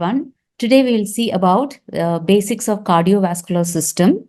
everyone. Today we will see about basics of cardiovascular system.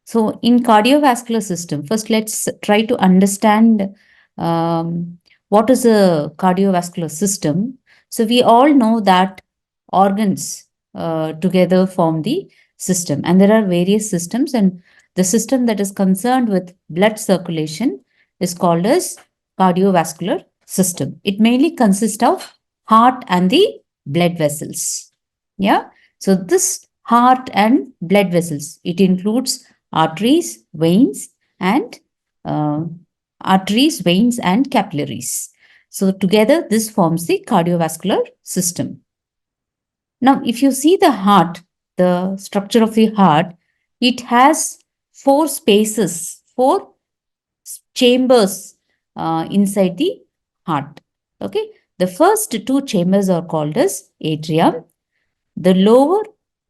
So in cardiovascular system, first let's try to understand what is a cardiovascular system. So we all know that organs together form the system, and there are various systems, and the system that is concerned with blood circulation is called as cardiovascular system. It mainly consists of heart and the blood vessels. Yeah. So this heart and blood vessels, it includes arteries, veins, and uh, capillaries. So together, this forms the cardiovascular system. Now, if you see the heart, the structure of the heart, it has four spaces, four chambers inside the heart. Okay, the first two chambers are called as atrium. The lower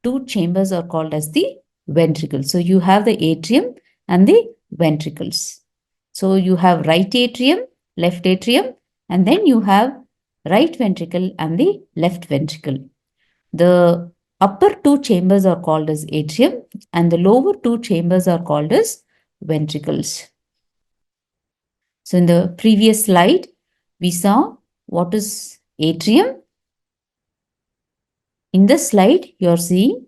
two chambers are called as the ventricles. So you have the atrium and the ventricles. So you have right atrium, left atrium, and then you have right ventricle and the left ventricle. The upper two chambers are called as atrium and the lower two chambers are called as ventricles. So in the previous slide, we saw what is atrium. In this slide, you are seeing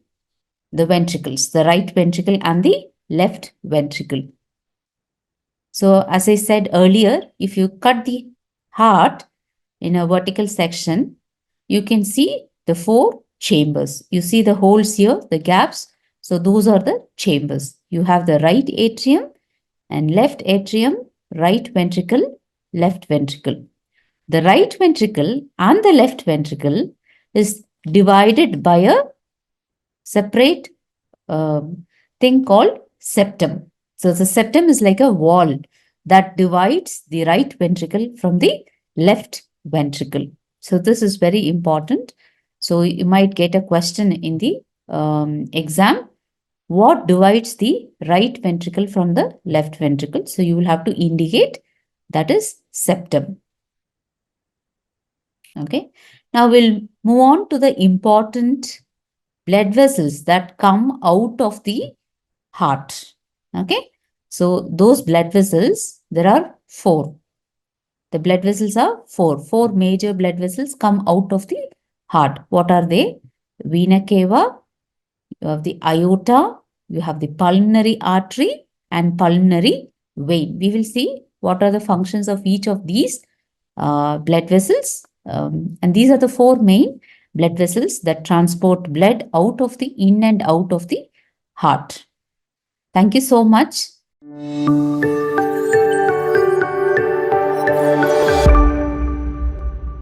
the ventricles, the right ventricle and the left ventricle. So as I said earlier, if you cut the heart in a vertical section, you can see the four chambers. You see the holes here, the gaps. So those are the chambers. You have the right atrium and left atrium, right ventricle, left ventricle. The right ventricle and the left ventricle is divided by a separate thing called septum. So the septum is like a wall that divides the right ventricle from the left ventricle. So this is very important. So you might get a question in the exam. What divides the right ventricle from the left ventricle? So you will have to indicate that is septum. Okay. Now we'll move on to the important blood vessels that come out of the heart. Okay. So those blood vessels, there are four. The blood vessels are four. Four major blood vessels come out of the heart. What are they? Vena cava, you have the aorta, you have the pulmonary artery and pulmonary vein. We will see what are the functions of each of these blood vessels. And these are the four main blood vessels that transport blood out of the in and out of the heart. Thank you so much.